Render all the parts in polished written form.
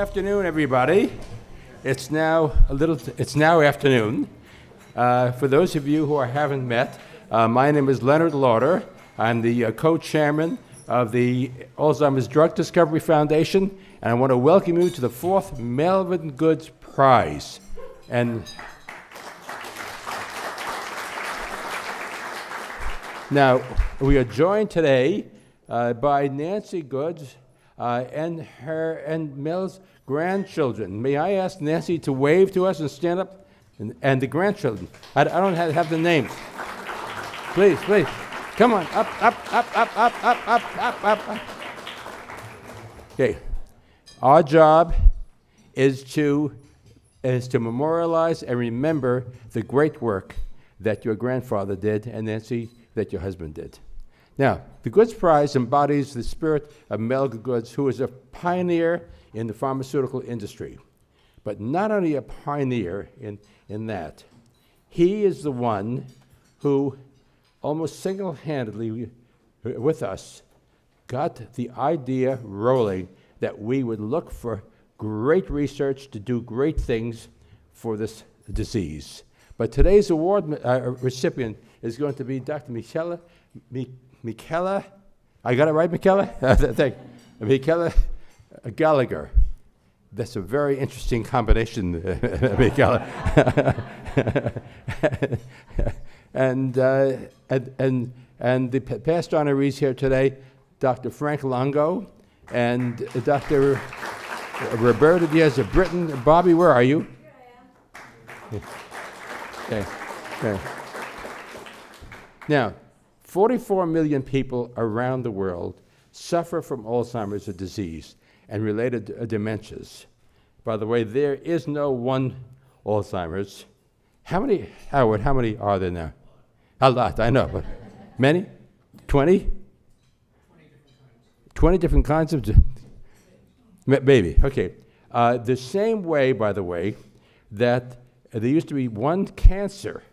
afternoon, everybody. It's now afternoon. For those of you who I haven't met, my name is Leonard Lauder. I'm the co-chairman of the Alzheimer's Drug Discovery Foundation, and I want to welcome you to the 4th Melvin Goods Prize. And now, we are joined today by Nancy Goods and Mel's grandchildren. May I ask Nancy to wave to us and stand up? And the grandchildren. I don't have the names. Please. Come on, up. Okay. Our job is to memorialize and remember the great work that your grandfather did, and Nancy, that your husband did. Now, the Goods Prize embodies the spirit of Mel Goods, who is a pioneer in the pharmaceutical industry. But not only a pioneer in that, he is the one who almost single-handedly, with us, got the idea rolling that we would look for great research to do great things for this disease. But today's award recipient is going to be Dr. Michela, I got it right, Michela? Thank you. Michele Gallagher. That's a very interesting combination, Michela. and the past honorees here today, Dr. Frank Longo and Dr. Roberta Diaz of Britain. Bobby, where are you? Here I am. Okay. Now, 44 million people around the world suffer from Alzheimer's disease and related dementias. By the way, there is no one Alzheimer's. Howard, how many are there now? A lot, I know, but many? 20? 20 different kinds of, maybe, okay. The same way, by the way, that there used to be one cancer,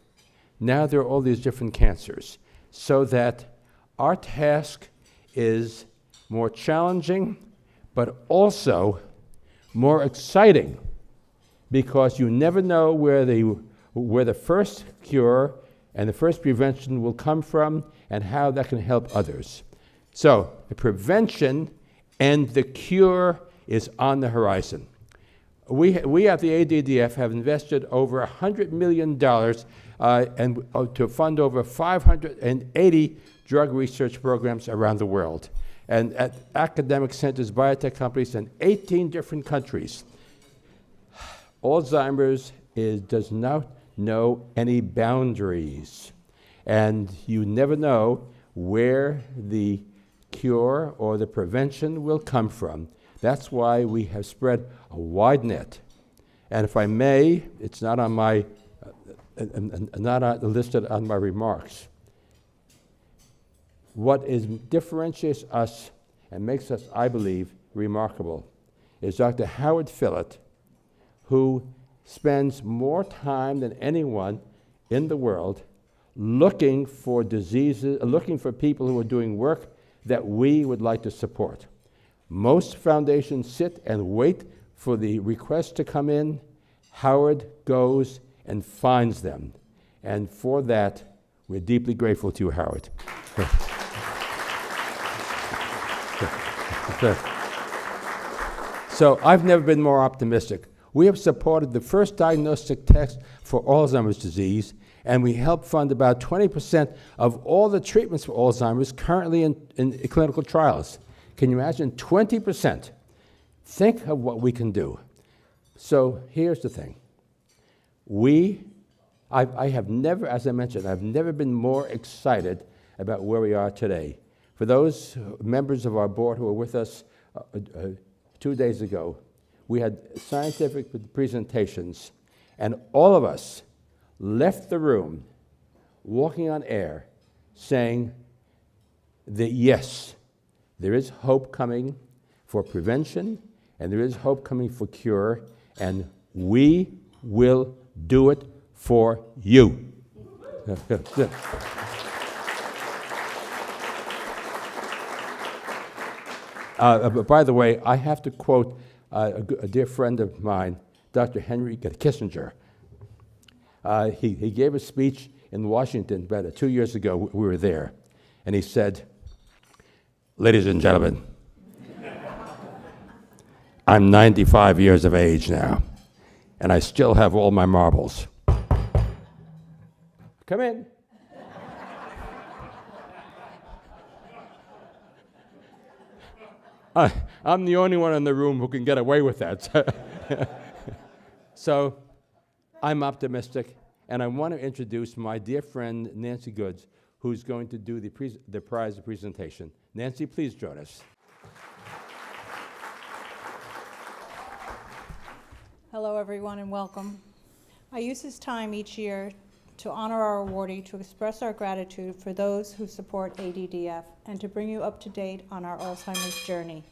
now there are all these different cancers. So that our task is more challenging, but also more exciting, because you never know where the first cure and the first prevention will come from and how that can help others. So the prevention and the cure is on the horizon. We at the ADDF have invested over $100 million to fund over 580 drug research programs around the world, and at academic centers, biotech companies in 18 different countries. Alzheimer's does not know any boundaries, and you never know where the cure or the prevention will come from. That's why we have spread a wide net. And if I may, it's not on my not listed on my remarks. What differentiates us and makes us, I believe, remarkable is Dr. Howard Fillit, who spends more time than anyone in the world looking for diseases, looking for people who are doing work that we would like to support. Most foundations sit and wait for the request to come in. Howard goes and finds them. And for that, we're deeply grateful to you, Howard. So I've never been more optimistic. We have supported the first diagnostic test for Alzheimer's disease, and we help fund about 20% of all the treatments for Alzheimer's currently in clinical trials. Can you imagine? 20%. Think of what we can do. So here's the thing. I have never, as I mentioned, I've never been more excited about where we are today. For those members of our board who were with us 2 days ago, we had scientific presentations, and all of us left the room walking on air saying that yes, there is hope coming for prevention, and there is hope coming for cure, and we will do it for you. By the way, I have to quote a dear friend of mine, Dr. Henry Kissinger. He gave a speech in Washington about 2 years ago. We were there, and he said, "Ladies and gentlemen, I'm 95 years of age now, and I still have all my marbles. Come in." I'm the only one in the room who can get away with that. So I'm optimistic, and I want to introduce my dear friend Nancy Goods, who's going to do the prize presentation. Nancy, please join us. Hello, everyone, and welcome. I use this time each year to honor our awardee, to express our gratitude for those who support ADDF, and to bring you up to date on our Alzheimer's journey.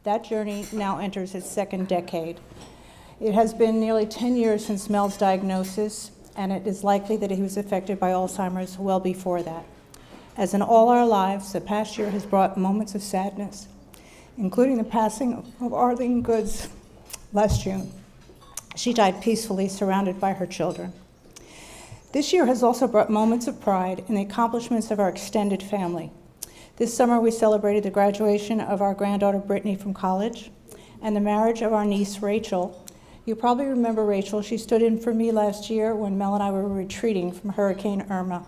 That journey now enters its second decade. It has been nearly 10 years since Mel's diagnosis, and it is likely that he was affected by Alzheimer's well before that. As in all our lives, the past year has brought moments of sadness, including the passing of Arlene Goods last June. She died peacefully, surrounded by her children. This year has also brought moments of pride in the accomplishments of our extended family. This summer, we celebrated the graduation of our granddaughter, Brittany, from college, and the marriage of our niece, Rachel. You probably remember Rachel. She stood in for me last year when Mel and I were retreating from Hurricane Irma.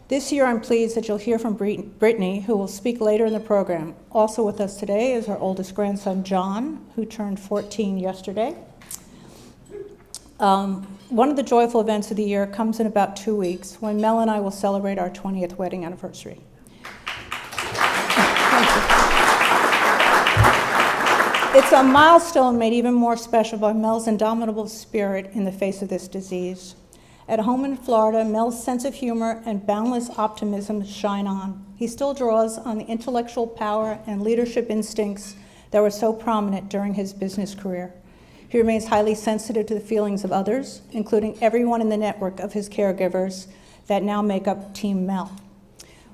This year, I'm pleased that you'll hear from Brittany, who will speak later in the program. Also with us today is our oldest grandson, John, who turned 14 yesterday. One of the joyful events of the year comes in about 2 weeks, when Mel and I will celebrate our 20th wedding anniversary. It's a milestone made even more special by Mel's indomitable spirit in the face of this disease. At home in Florida, Mel's sense of humor and boundless optimism shine on. He still draws on the intellectual power and leadership instincts that were so prominent during his business career. He remains highly sensitive to the feelings of others, including everyone in the network of his caregivers that now make up Team Mel.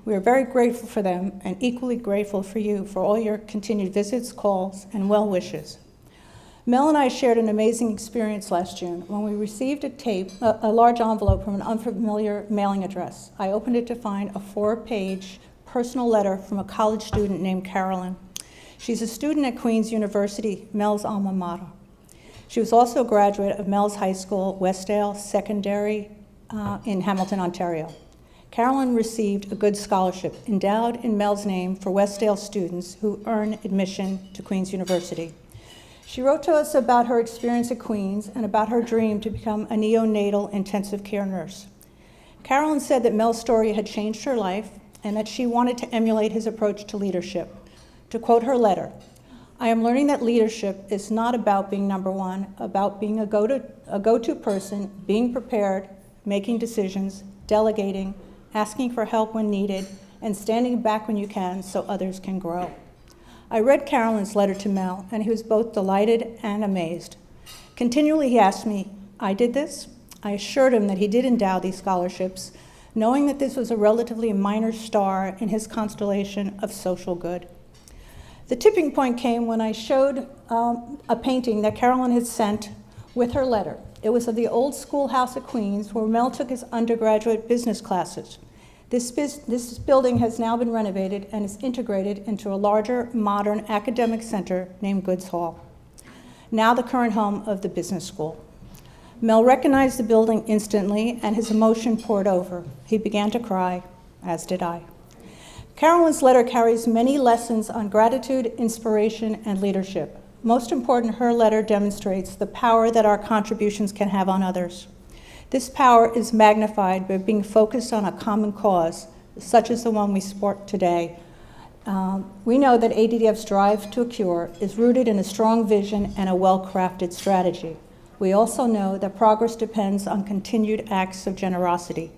We are very grateful for them and equally grateful for you for all your continued visits, calls, and well wishes. Mel and I shared an amazing experience last June when we received a large envelope from an unfamiliar mailing address. I opened it to find a 4-page personal letter from a college student named Carolyn. She's a student at Queen's University, Mel's alma mater. She was also a graduate of Mel's High School, Westdale Secondary in Hamilton, Ontario. Carolyn received a good scholarship endowed in Mel's name for Westdale students who earn admission to Queen's University. She wrote to us about her experience at Queen's and about her dream to become a neonatal intensive care nurse. Carolyn said that Mel's story had changed her life and that she wanted to emulate his approach to leadership. To quote her letter, "I am learning that leadership is not about being number one, about being a go-to person, being prepared, making decisions, delegating, asking for help when needed, and standing back when you can so others can grow." I read Carolyn's letter to Mel, and he was both delighted and amazed. Continually, he asked me, "I did this?" I assured him that he did endow these scholarships, knowing that this was a relatively minor star in his constellation of social good. The tipping point came when I showed a painting that Carolyn had sent with her letter. It was of the old schoolhouse at Queen's where Mel took his undergraduate business classes. This building has now been renovated and is integrated into a larger, modern academic center named Goods Hall, now the current home of the business school. Mel recognized the building instantly, and his emotion poured over. He began to cry, as did I. Carolyn's letter carries many lessons on gratitude, inspiration, and leadership. Most important, her letter demonstrates the power that our contributions can have on others. This power is magnified by being focused on a common cause, such as the one we support today. We know that ADDF's drive to a cure is rooted in a strong vision and a well-crafted strategy. We also know that progress depends on continued acts of generosity.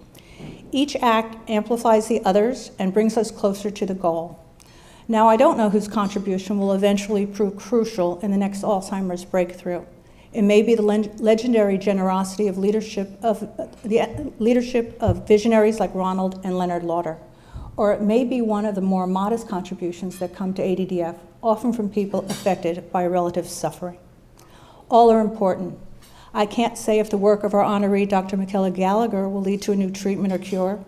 Each act amplifies the others and brings us closer to the goal. Now, I don't know whose contribution will eventually prove crucial in the next Alzheimer's breakthrough. It may be the legendary generosity of leadership of visionaries like Ronald and Leonard Lauder, or it may be one of the more modest contributions that come to ADDF often from people affected by relative suffering. All are important. I can't say if the work of our honoree, Dr. Michele Gallagher, will lead to a new treatment or cure.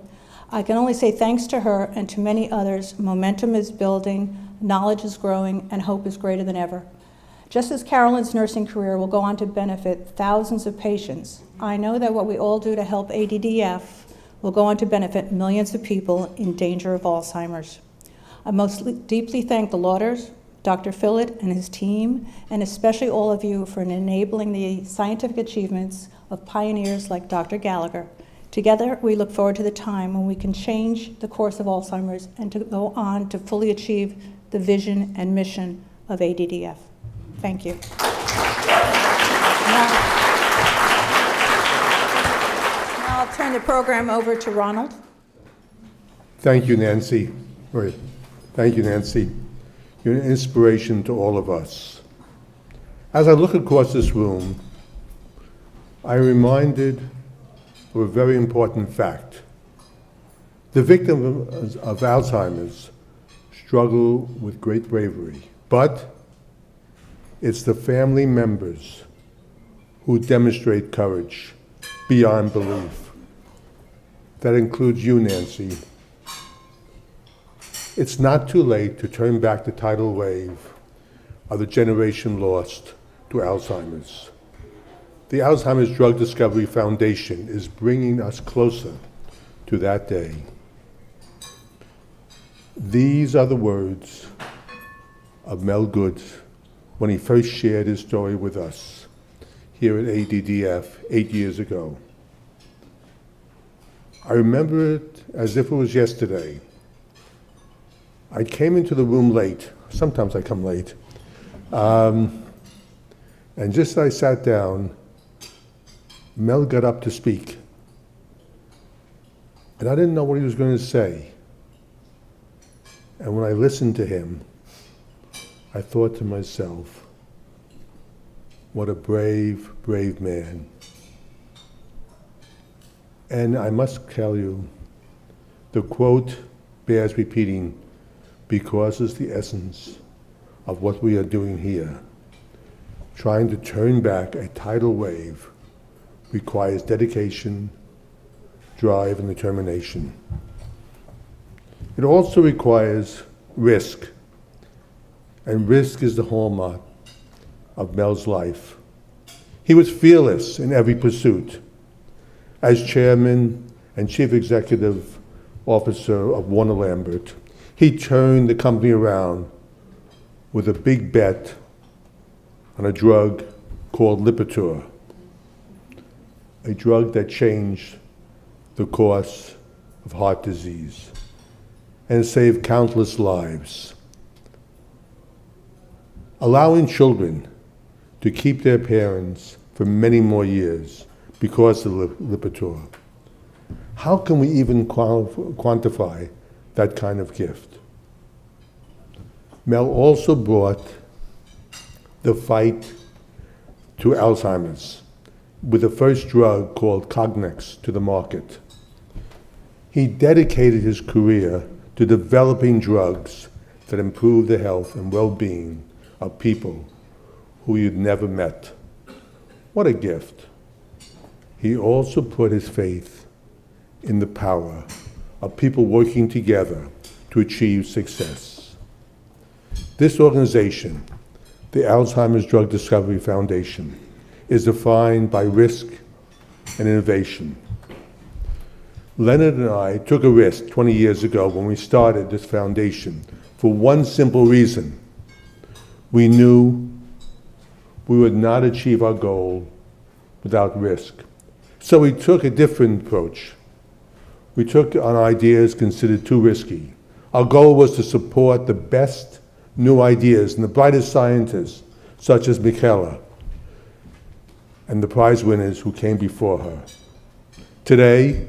I can only say thanks to her and to many others, momentum is building, knowledge is growing, and hope is greater than ever. Just as Carolyn's nursing career will go on to benefit thousands of patients, I know that what we all do to help ADDF will go on to benefit millions of people in danger of Alzheimer's. I most deeply thank the Lauders, Dr. Fillit and his team, and especially all of you for enabling the scientific achievements of pioneers like Dr. Gallagher. Together, we look forward to the time when we can change the course of Alzheimer's and to go on to fully achieve the vision and mission of ADDF. Thank you. Now I'll turn the program over to Ronald. Thank you, Nancy. Thank you, Nancy. You're an inspiration to all of us. As I look across this room, I'm reminded of a very important fact. The victims of Alzheimer's struggle with great bravery, but it's the family members who demonstrate courage beyond belief. That includes you, Nancy. It's not too late to turn back the tidal wave of the generation lost to Alzheimer's. The Alzheimer's Drug Discovery Foundation is bringing us closer to that day. These are the words of Mel Goods when he first shared his story with us here at ADDF 8 years ago. I remember it as if it was yesterday. I came into the room late. Sometimes I come late. And just as I sat down, Mel got up to speak. And I didn't know what he was going to say. And when I listened to him, I thought to myself, what a brave, brave man. And I must tell you, the quote bears repeating because it's the essence of what we are doing here. Trying to turn back a tidal wave requires dedication, drive, and determination. It also requires risk, and risk is the hallmark of Mel's life. He was fearless in every pursuit. As chairman and chief executive officer of Warner Lambert, he turned the company around with a big bet on a drug called Lipitor, a drug that changed the course of heart disease and saved countless lives. Allowing children to keep their parents for many more years because of Lipitor. How can we even quantify that kind of gift? Mel also brought the fight to Alzheimer's with the first drug called Cognex to the market. He dedicated his career to developing drugs that improve the health and well-being of people who you'd never met. What a gift. He also put his faith in the power of people working together to achieve success. This organization, the Alzheimer's Drug Discovery Foundation, is defined by risk and innovation. Leonard and I took a risk 20 years ago when we started this foundation for one simple reason. We knew we would not achieve our goal without risk. So we took a different approach. We took on ideas considered too risky. Our goal was to support the best new ideas and the brightest scientists, such as Michela, and the prize winners who came before her. Today,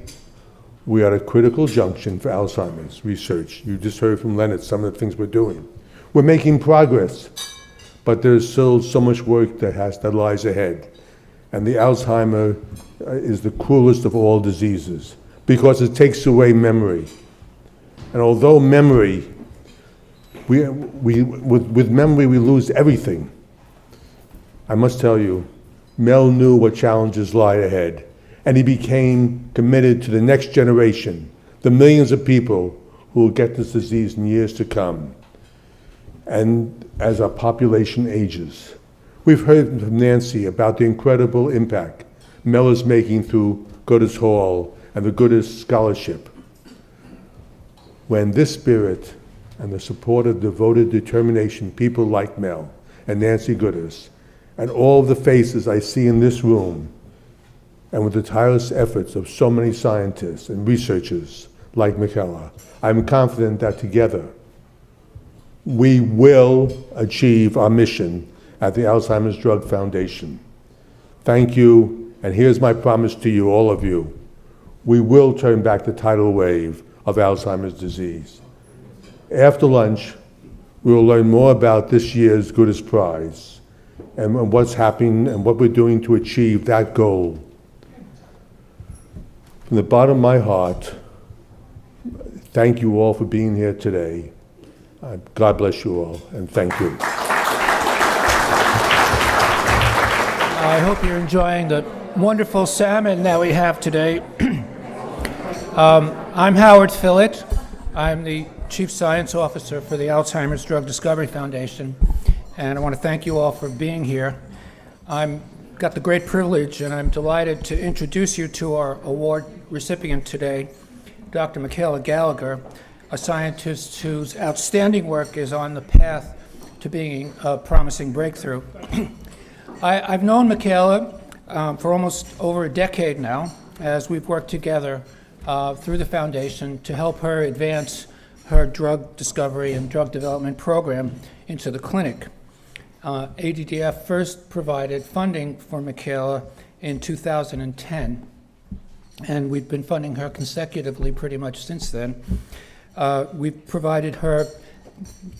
we are at a critical junction for Alzheimer's research. You just heard from Leonard some of the things we're doing. We're making progress, but there's still so much work that lies ahead. And the Alzheimer is the cruelest of all diseases because it takes away memory. And although memory With memory, we lose everything. I must tell you, Mel knew what challenges lie ahead, and he became committed to the next generation, the millions of people who will get this disease in years to come. And as our population ages, we've heard from Nancy about the incredible impact Mel is making through Goodis Hall and the Goodis Scholarship. When this spirit and the support of devoted determination, people like Mel and Nancy Goodis, and all the faces I see in this room, and with the tireless efforts of so many scientists and researchers like Michela, I'm confident that together we will achieve our mission at the Alzheimer's Drug Foundation. Thank you, and here's my promise to you, all of you. We will turn back the tidal wave of Alzheimer's disease. After lunch, we will learn more about this year's Goodis Prize and what's happening and what we're doing to achieve that goal. From the bottom of my heart, thank you all for being here today. God bless you all, and thank you. I hope you're enjoying the wonderful salmon that we have today. I'm Howard Fillit. I'm the Chief Science Officer for the Alzheimer's Drug Discovery Foundation, and I want to thank you all for being here. I've got the great privilege, and I'm delighted to introduce you to our award recipient today, Dr. Michele Gallagher, a scientist whose outstanding work is on the path to being a promising breakthrough. I've known Michele for almost over a decade now, as we've worked together through the foundation to help her advance her drug discovery and drug development program into the clinic. ADDF first provided funding for Michele in 2010, and we've been funding her consecutively pretty much since then. We've provided her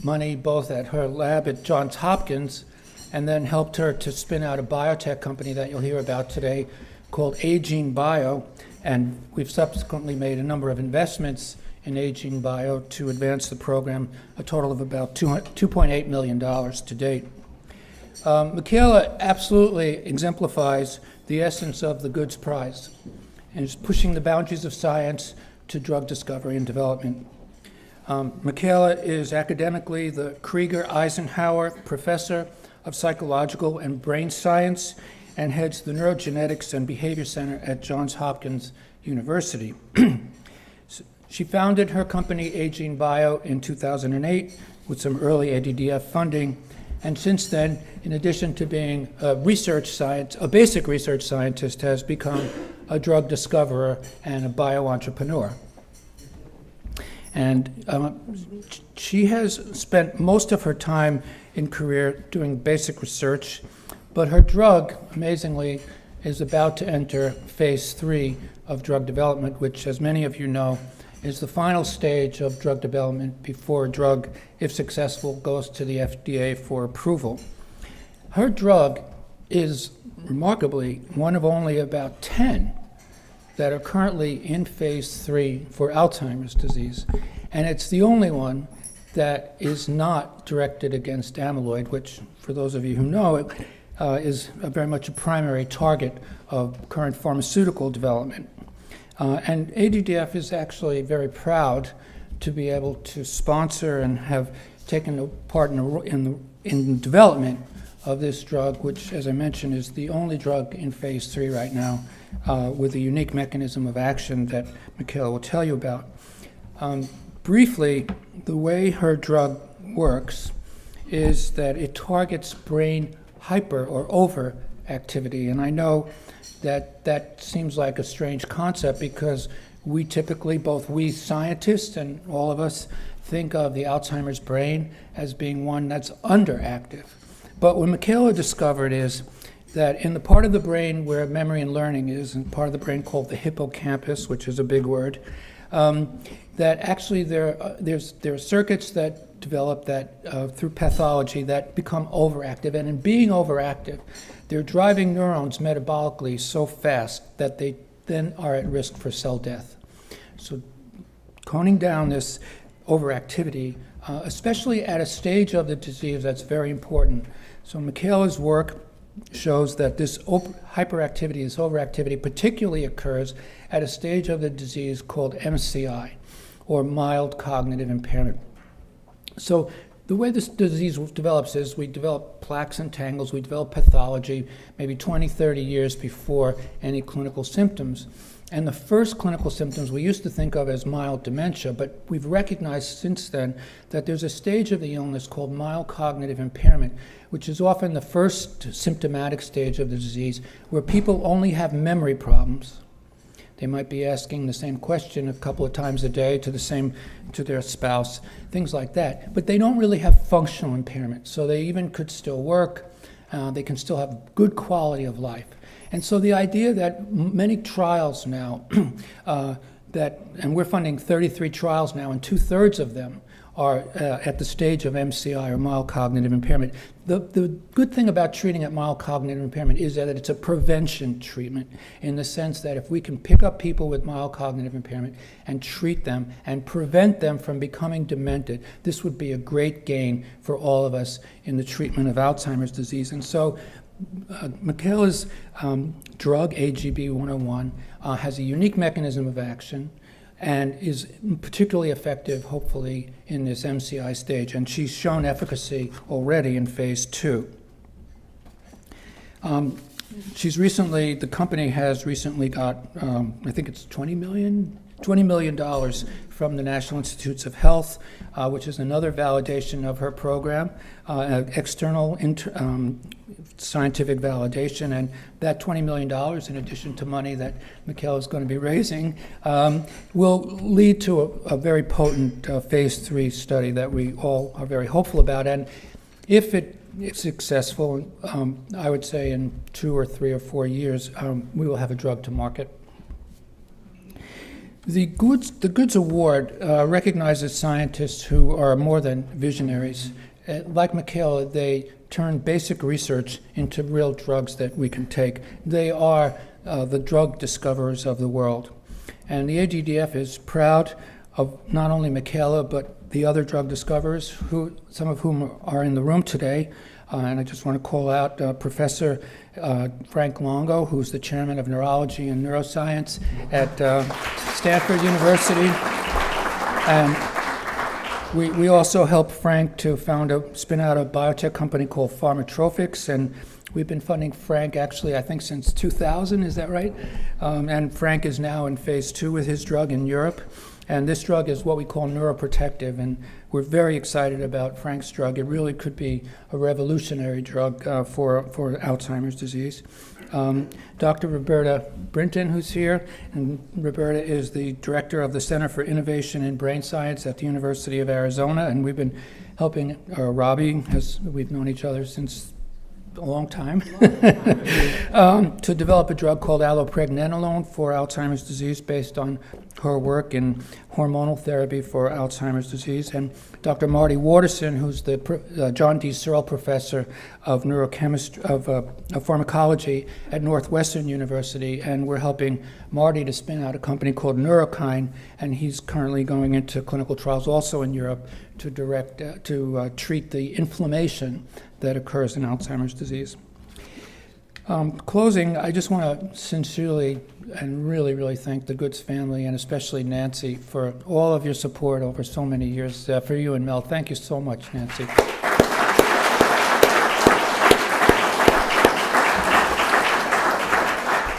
money both at her lab at Johns Hopkins and then helped her to spin out a biotech company that you'll hear about today called Aging Bio, and we've subsequently made a number of investments in Aging Bio to advance the program, a total of about $2.8 million to date. Michele absolutely exemplifies the essence of the Goods Prize and is pushing the boundaries of science to drug discovery and development. Michele is academically the Krieger Eisenhower Professor of Psychological and Brain Science and heads the Neurogenetics and Behavior Center at Johns Hopkins University. She founded her company Aging Bio in 2008 with some early ADDF funding, and since then, in addition to being a basic research scientist, has become a drug discoverer and a bio-entrepreneur. And she has spent most of her time in career doing basic research, but her drug, amazingly, is about to enter phase 3 of drug development, which, as many of you know, is the final stage of drug development before a drug, if successful, goes to the FDA for approval. Her drug is remarkably one of only about 10 that are currently in phase 3 for Alzheimer's disease. And it's the only one that is not directed against amyloid, which, for those of you who know, is very much a primary target of current pharmaceutical development. And ADDF is actually very proud to be able to sponsor and have taken a part in the development of this drug, which, as I mentioned, is the only drug in phase 3 right now with a unique mechanism of action that Michele will tell you about. Briefly, the way her drug works is that it targets brain hyper or overactivity, and I know that seems like a strange concept because we typically, both we scientists and all of us, think of the Alzheimer's brain as being one that's underactive. But what Michele discovered is that in the part of the brain where memory and learning is, and part of the brain called the hippocampus, which is a big word, that actually there are circuits that develop that through pathology that become overactive, and in being overactive, they're driving neurons metabolically so fast that they then are at risk for cell death. So toning down this overactivity, especially at a stage of the disease that's very important. So Michela's work shows that this hyperactivity, this overactivity, particularly occurs at a stage of the disease called MCI, or mild cognitive impairment. So the way this disease develops is we develop plaques and tangles, we develop pathology maybe 20, 30 years before any clinical symptoms. And the first clinical symptoms we used to think of as mild dementia, but we've recognized since then that there's a stage of the illness called mild cognitive impairment, which is often the first symptomatic stage of the disease, where people only have memory problems. They might be asking the same question a couple of times a day to their spouse, things like that. But they don't really have functional impairment, so they even could still work. They can still have good quality of life. And so the idea that many trials now, and we're funding 33 trials now, and 2/3 of them are at the stage of MCI, or mild cognitive impairment. The good thing about treating at mild cognitive impairment is that it's a prevention treatment, in the sense that if we can pick up people with mild cognitive impairment and treat them and prevent them from becoming demented, this would be a great gain for all of us in the treatment of Alzheimer's disease. And so Michela's drug, AGB-101, has a unique mechanism of action and is particularly effective, hopefully, in this MCI stage. And she's shown efficacy already in phase 2. The company has recently got, I think it's $20 million from the National Institutes of Health, which is another validation of her program, external scientific validation, and that $20 million, in addition to money that Michela is going to be raising, will lead to a very potent phase 3 study that we all are very hopeful about. And if it's successful, I would say in 2 or 3 or 4 years, we will have a drug to market. The Goods Award recognizes scientists who are more than visionaries. Like Michela, they turn basic research into real drugs that we can take. They are the drug discoverers of the world. And the ADDF is proud of not only Michela, but the other drug discoverers, some of whom are in the room today. And I just want to call out Professor Frank Longo, who's the chairman of neurology and neuroscience at Stanford University. And we also helped Frank to spin out a biotech company called Pharmatropics, and we've been funding Frank actually, I think, since 2000, is that right? And Frank is now in phase 2 with his drug in Europe. And this drug is what we call neuroprotective, and we're very excited about Frank's drug. It really could be a revolutionary drug for Alzheimer's disease. Dr. Roberta Brinton, who's here, and Roberta is the director of the Center for Innovation in Brain Science at the University of Arizona, and we've been helping Robbie, we've known each other since a long time, to develop a drug called allopregnanolone for Alzheimer's disease based on her work in hormonal therapy for Alzheimer's disease. And Dr. Marty Waterson, who's the John D. Searle Professor of Pharmacology at Northwestern University, and we're helping Marty to spin out a company called Neurokine, and he's currently going into clinical trials also in Europe to treat the inflammation that occurs in Alzheimer's disease. Closing, I just want to sincerely and really, really thank the Goods family, and especially Nancy, for all of your support over so many years. For you and Mel, thank you so much, Nancy.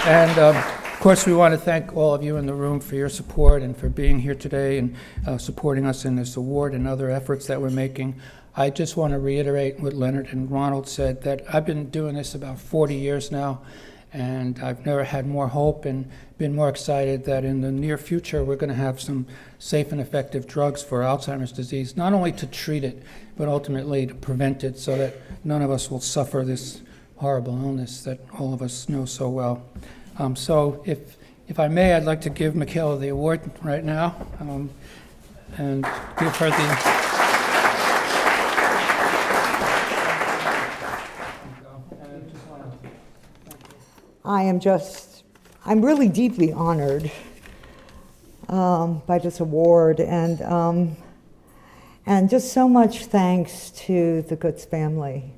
And of course, we want to thank all of you in the room for your support and for being here today and supporting us in this award and other efforts that we're making. I just want to reiterate what Leonard and Ronald said, that I've been doing this about 40 years now, and I've never had more hope and been more excited that in the near future we're going to have some safe and effective drugs for Alzheimer's disease, not only to treat it, but ultimately to prevent it so that none of us will suffer this horrible illness that all of us know so well. So if I may, I'd like to give Michela the award right now, and give her the... I'm really deeply honored by this award, and And just so much thanks to the Goods family,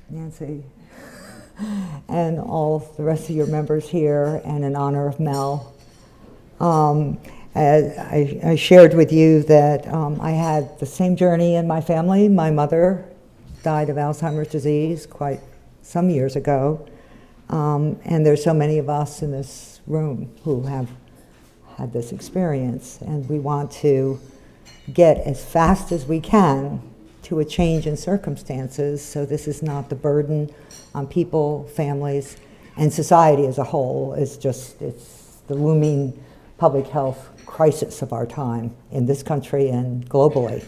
Nancy, and all the rest of your members here, and in honor of Mel. I shared with you that I had the same journey in my family. My mother died of Alzheimer's disease quite some years ago, and there's so many of us in this room who have had this experience, and we want to get as fast as we can to a change in circumstances, so this is not the burden on people, families, and society as a whole. It's the looming public health crisis of our time in this country and globally.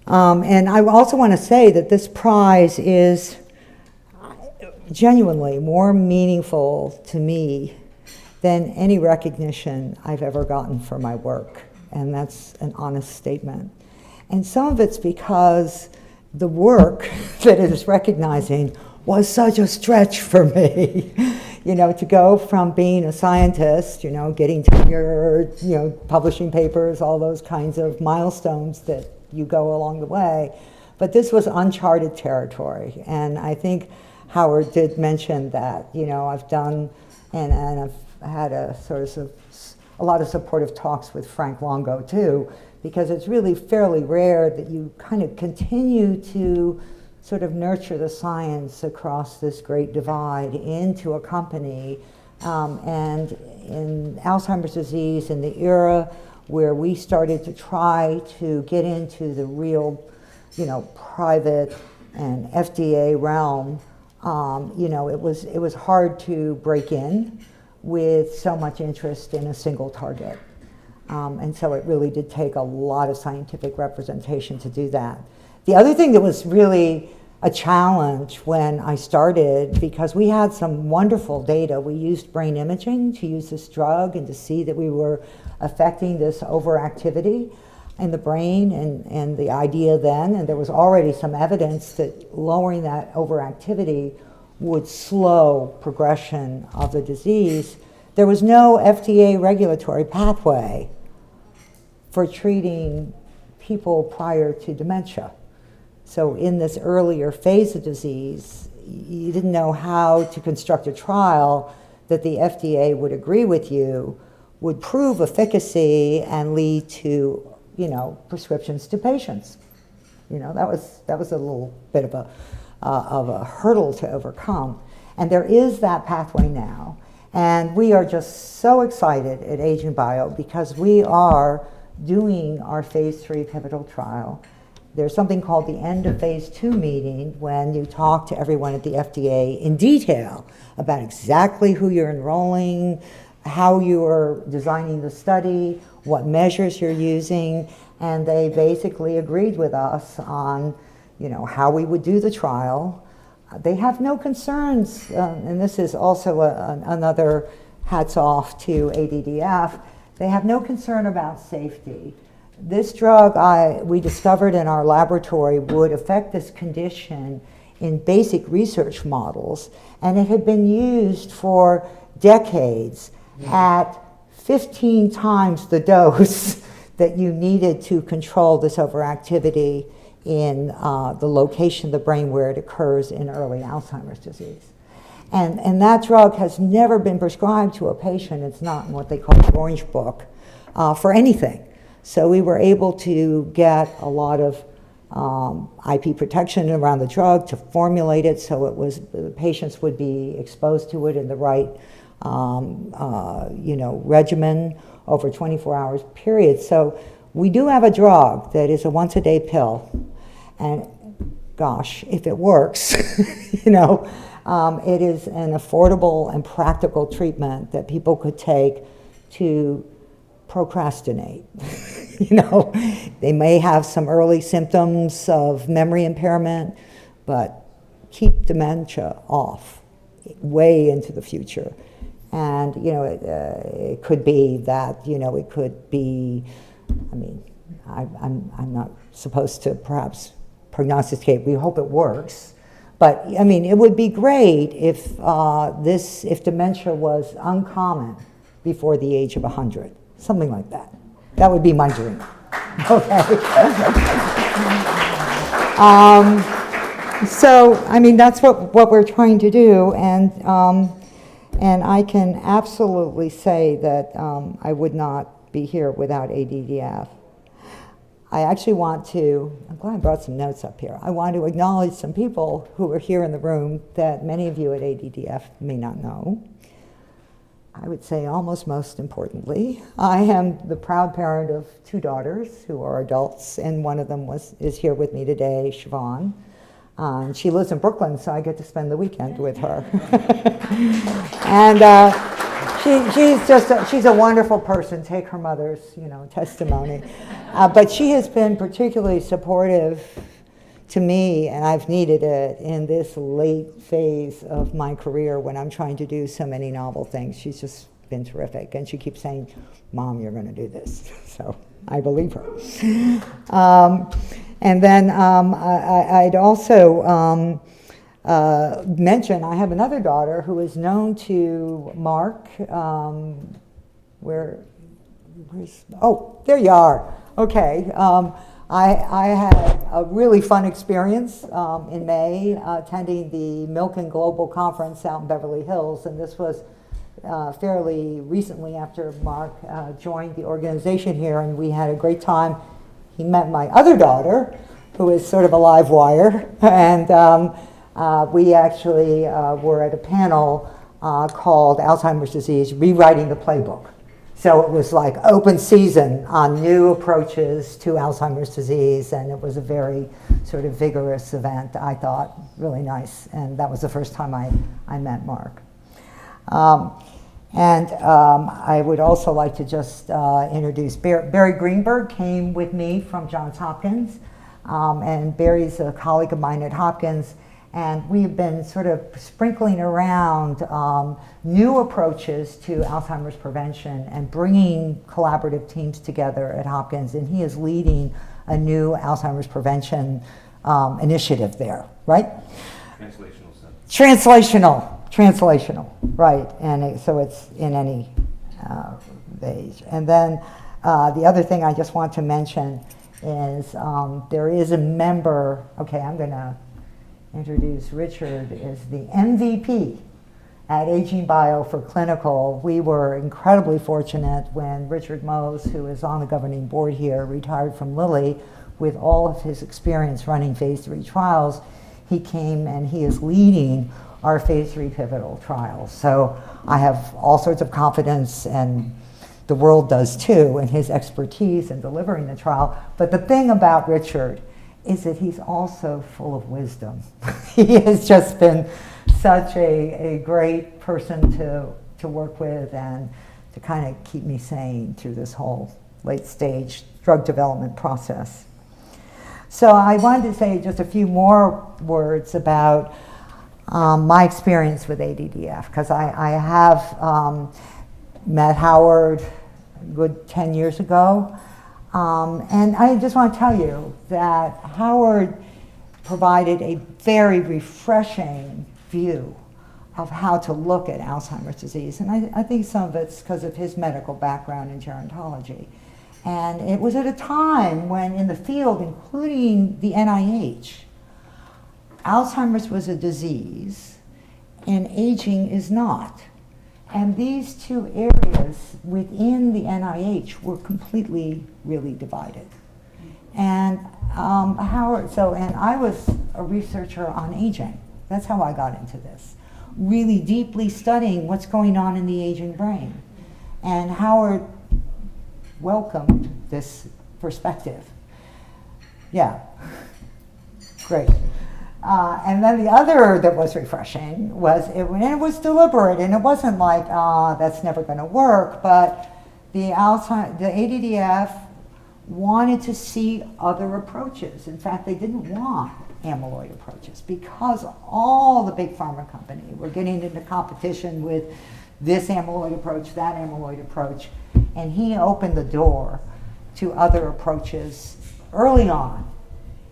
And I also want to say that this prize is genuinely more meaningful to me than any recognition I've ever gotten for my work. And that's an honest statement. And some of it's because the work that it is recognizing was such a stretch for me. To go from being a scientist, getting tenure, publishing papers, all those kinds of milestones that you go along the way. But this was uncharted territory. And I think Howard did mention that, I've done, and I've had a lot of supportive talks with Frank Longo too, because it's really fairly rare that you kind of continue to sort of nurture the science across this great divide into a company. And in Alzheimer's disease, in the era where we started to try to get into the real, private and FDA realm, it was hard to break in with so much interest in a single target. And so it really did take a lot of scientific representation to do that. The other thing that was really a challenge when I started, because we had some wonderful data, we used brain imaging to use this drug and to see that we were affecting this overactivity in the brain, and the idea then, and there was already some evidence that lowering that overactivity would slow progression of the disease. There was no FDA regulatory pathway for treating people prior to dementia. So in this earlier phase of disease, you didn't know how to construct a trial that the FDA would agree with you, would prove efficacy and lead to, prescriptions to patients. That was a little bit of a hurdle to overcome. And there is that pathway now. And we are just so excited at Aging Bio because we are doing our phase 3 pivotal trial. There's something called the end of phase 2 meeting when you talk to everyone at the FDA in detail about exactly who you're enrolling, how you are designing the study, what measures you're using, and they basically agreed with us on, how we would do the trial. They have no concerns, and this is also another hats off to ADDF. They have no concern about safety. This drug we discovered in our laboratory would affect this condition in basic research models, and it had been used for decades at 15 times the dose that you needed to control this overactivity in the location of the brain where it occurs in early Alzheimer's disease. And that drug has never been prescribed to a patient. It's not in what they call the Orange Book for anything. So we were able to get a lot of IP protection around the drug to formulate it so the patients would be exposed to it in the right regimen over 24 hours period. So we do have a drug that is a once-a-day pill, and gosh, if it works, it is an affordable and practical treatment that people could take to procrastinate. They may have some early symptoms of memory impairment, but keep dementia off way into the future. And, it could be that, it could be, I'm not supposed to perhaps prognosticate. We hope it works. But, it would be great if dementia was uncommon before the age of 100, something like that. That would be my dream. So, I mean, that's what we're trying to do, and I can absolutely say that I would not be here without ADDF. I actually want to, I'm glad I brought some notes up here. I want to acknowledge some people who are here in the room that many of you at ADDF may not know. I would say almost most importantly, I am the proud parent of 2 daughters who are adults, and one of them is here with me today, Siobhan. She lives in Brooklyn, so I get to spend the weekend with her. And she's a wonderful person. Take her mother's, testimony. But she has been particularly supportive to me, and I've needed it in this late phase of my career when I'm trying to do so many novel things. She's just been terrific, and she keeps saying, "Mom, you're going to do this." So I believe her. And then I'd also mention I have another daughter who is known to Mark. There you are. Okay. I had a really fun experience in May attending the Milken Global Conference out in Beverly Hills, and this was fairly recently after Mark joined the organization here, and we had a great time. He met my other daughter, who is sort of a live wire, and we actually were at a panel called Alzheimer's Disease, Rewriting the Playbook. So it was like open season on new approaches to Alzheimer's disease, and it was a very sort of vigorous event, I thought, really nice. And that was the first time I met Mark. I would also like to just introduce Barry Greenberg came with me from Johns Hopkins, and Barry's a colleague of mine at Hopkins, and we've been sort of sprinkling around new approaches to Alzheimer's prevention and bringing collaborative teams together at Hopkins, and he is leading a new Alzheimer's prevention initiative there, right? Translational, right, and so it's in any age. And then the other thing I just want to mention is there is a member, okay, I'm going to introduce Richard, is the MVP at Aging Bio for Clinical. We were incredibly fortunate when Richard Mose, who is on the governing board here, retired from Lilly with all of his experience running phase 3 trials. He came and he is leading our phase 3 pivotal trials. So I have all sorts of confidence, and the world does too, in his expertise in delivering the trial. But the thing about Richard is that he's also full of wisdom. He has just been such a great person to work with and to kind of keep me sane through this whole late stage drug development process. So I wanted to say just a few more words about my experience with ADDF, because I have met Howard a good 10 years ago. And I just want to tell you that Howard provided a very refreshing view of how to look at Alzheimer's disease. And I think some of it's because of his medical background in gerontology. And it was at a time when in the field, including the NIH, Alzheimer's was a disease and aging is not. And these two areas within the NIH were completely really divided. And and I was a researcher on aging. That's how I got into this, really deeply studying what's going on in the aging brain. And Howard welcomed this perspective. Yeah, great. And then the other that was refreshing was, it was deliberate, and it wasn't like, that's never going to work, but the ADDF wanted to see other approaches. In fact, they didn't want amyloid approaches because all the big pharma companies were getting into competition with this amyloid approach, that amyloid approach, and he opened the door to other approaches early on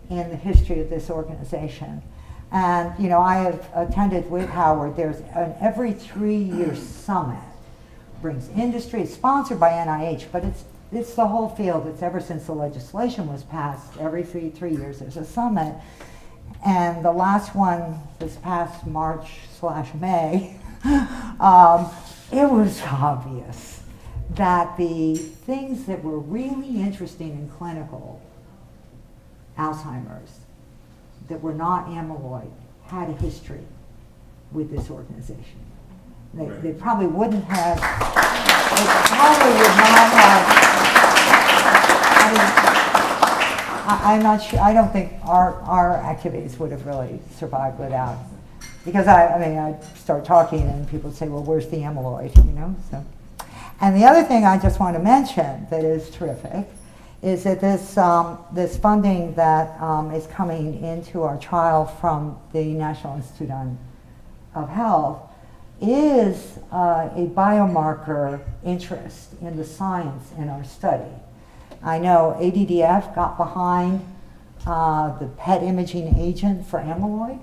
in the history of this organization. And I have attended with Howard, there's an every 3-year summit, brings industry, it's sponsored by NIH, but it's it's the whole field. It's ever since the legislation was passed, every three years there's a summit. And the last one this past March/May, it was obvious that the things that were really interesting in clinical Alzheimer's that were not amyloid had a history with this organization. They probably wouldn't have, they probably would not have, I'm not sure, I don't think our activities would have really survived without, because I start talking and people would say, well, where's the amyloid, you know? So, and the other thing I just want to mention that is terrific is that this funding that is coming into our trial from the National Institute of Health is a biomarker interest in the science in our study. I know ADDF got behind the PET imaging agent for amyloid.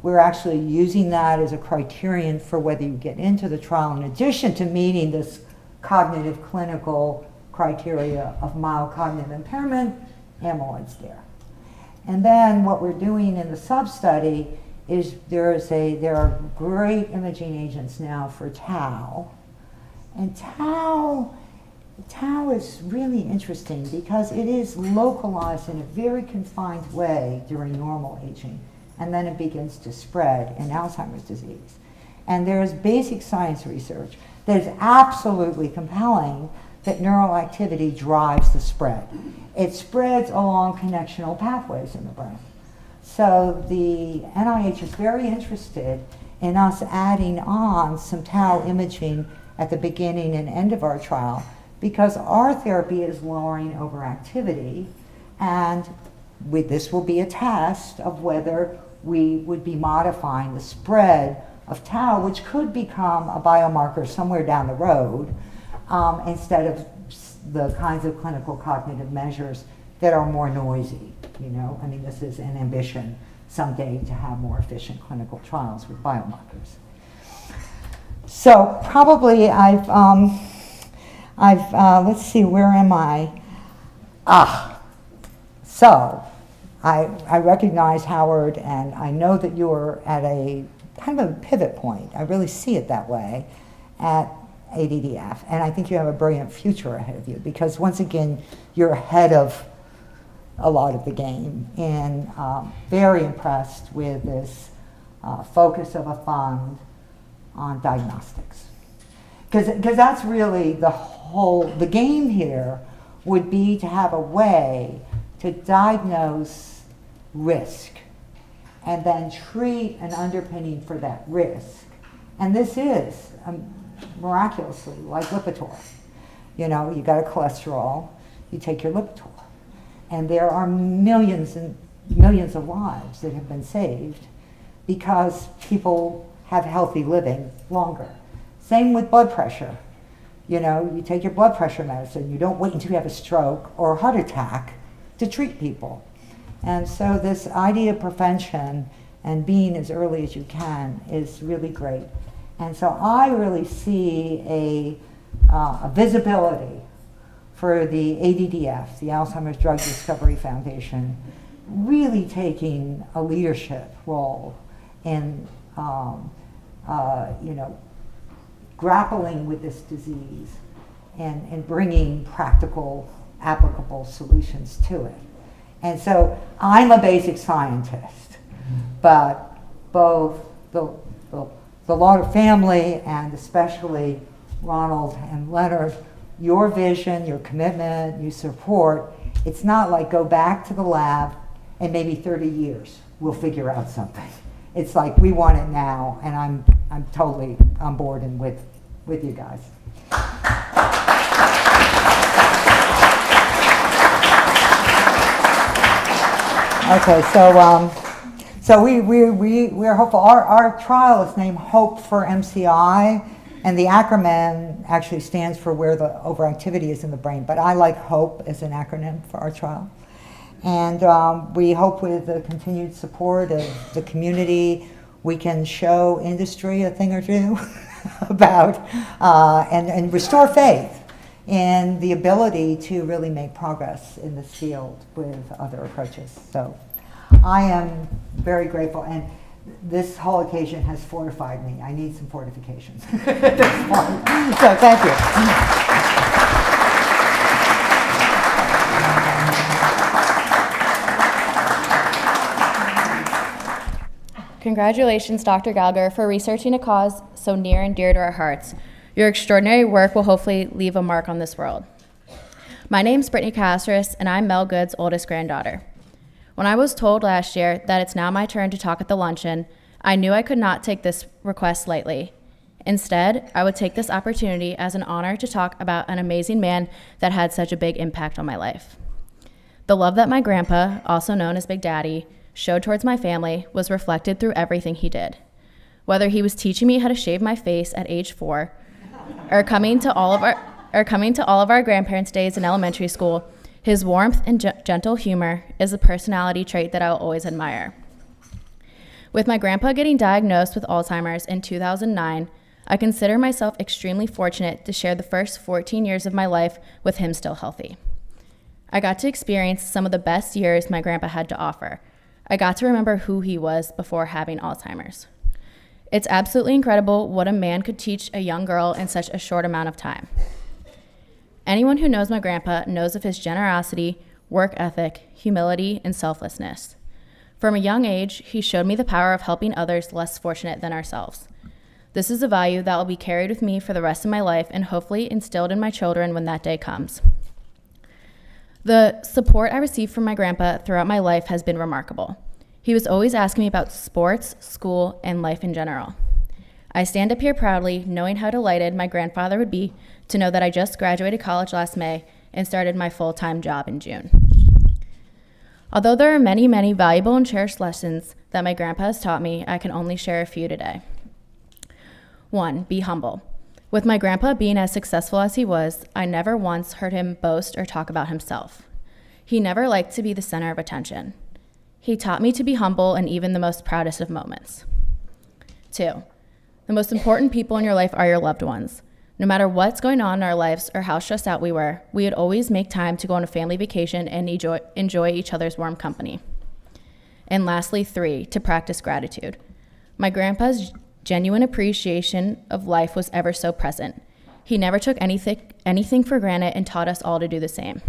We're actually using that as a criterion for whether you get into the trial in addition to meeting this cognitive clinical criteria of mild cognitive impairment, amyloid's there. And then what we're doing in the sub-study is there are great imaging agents now for tau. And tau is really interesting because it is localized in a very confined way during normal aging, and then it begins to spread in Alzheimer's disease. And there's basic science research that is absolutely compelling that neural activity drives the spread. It spreads along connectional pathways in the brain. So the NIH is very interested in us adding on some tau imaging at the beginning and end of our trial because our therapy is lowering overactivity, and this will be a test of whether we would be modifying the spread of tau, which could become a biomarker somewhere down the road, instead of the kinds of clinical cognitive measures that are more noisy, you know? I mean, this is an ambition someday to have more efficient clinical trials with biomarkers. So probably let's see, where am I? So I recognize Howard, and I know that you're at a kind of a pivot point. I really see it that way at ADDF, and I think you have a brilliant future ahead of you because once again, you're ahead of a lot of the game, and very impressed with this focus of a fund on diagnostics. Because that's really the game here would be to have a way to diagnose risk and then treat an underpinning for that risk. And this is miraculously like Lipitor. You know, you got a cholesterol, you take your Lipitor. And there are millions and millions of lives that have been saved because people have healthy living longer. Same with blood pressure. You know, you take your blood pressure medicine, you don't wait until you have a stroke or a heart attack to treat people. And so this idea of prevention and being as early as you can is really great. And so I really see a visibility for the ADDF, the Alzheimer's Drug Discovery Foundation, really taking a leadership role in grappling with this disease and bringing practical, applicable solutions to it. And so I'm a basic scientist, but both the Lauder family and especially Ronald and Leonard, your vision, your commitment, your support, it's not like go back to the lab and maybe 30 years we'll figure out something. It's like we want it now, and I'm totally on board and with you guys. Okay, so we're hopeful. Our trial is named Hope for MCI, and the acronym actually stands for where the overactivity is in the brain, but I like HOPE as an acronym for our trial. And we hope with the continued support of the community, we can show industry a thing or two about, and restore faith in the ability to really make progress in this field with other approaches. So I am very grateful, and this whole occasion has fortified me. I need some fortifications at this point. So thank you. Congratulations, Dr. Gallagher, for researching a cause so near and dear to our hearts. Your extraordinary work will hopefully leave a mark on this world. My name's Brittany Caceres, and I'm Mel Good's oldest granddaughter. When I was told last year that it's now my turn to talk at the luncheon, I knew I could not take this request lightly. Instead, I would take this opportunity as an honor to talk about an amazing man that had such a big impact on my life. The love that my grandpa, also known as Big Daddy, showed towards my family was reflected through everything he did. Whether he was teaching me how to shave my face at age 4, or coming to all of our grandparents' days in elementary school, his warmth and gentle humor is a personality trait that I will always admire. With my grandpa getting diagnosed with Alzheimer's in 2009, I consider myself extremely fortunate to share the first 14 years of my life with him still healthy. I got to experience some of the best years my grandpa had to offer. I got to remember who he was before having Alzheimer's. It's absolutely incredible what a man could teach a young girl in such a short amount of time. Anyone who knows my grandpa knows of his generosity, work ethic, humility, and selflessness. From a young age, he showed me the power of helping others less fortunate than ourselves. This is a value that will be carried with me for the rest of my life and hopefully instilled in my children when that day comes. The support I received from my grandpa throughout my life has been remarkable. He was always asking me about sports, school, and life in general. I stand up here proudly, knowing how delighted my grandfather would be to know that I just graduated college last May and started my full-time job in June. Although there are many, many valuable and cherished lessons that my grandpa has taught me, I can only share a few today. 1, be humble. With my grandpa being as successful as he was, I never once heard him boast or talk about himself. He never liked to be the center of attention. He taught me to be humble in even the most proudest of moments. 2, the most important people in your life are your loved ones. No matter what's going on in our lives or how stressed out we were, we would always make time to go on a family vacation and enjoy each other's warm company. And lastly, 3, to practice gratitude. My grandpa's genuine appreciation of life was ever so present. He never took anything for granted and taught us all to do the same.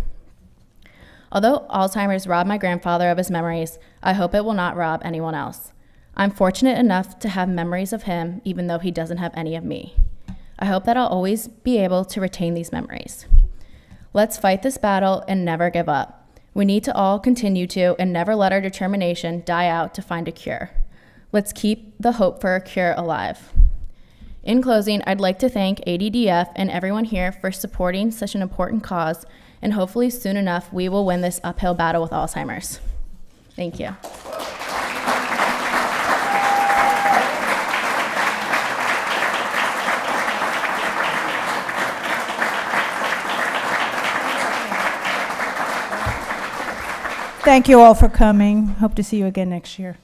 Although Alzheimer's robbed my grandfather of his memories, I hope it will not rob anyone else. I'm fortunate enough to have memories of him, even though he doesn't have any of me. I hope that I'll always be able to retain these memories. Let's fight this battle and never give up. We need to all continue to and never let our determination die out to find a cure. Let's keep the hope for a cure alive. In closing, I'd like to thank ADDF and everyone here for supporting such an important cause, and hopefully soon enough we will win this uphill battle with Alzheimer's. Thank you. Thank you all for coming. Hope to see you again next year.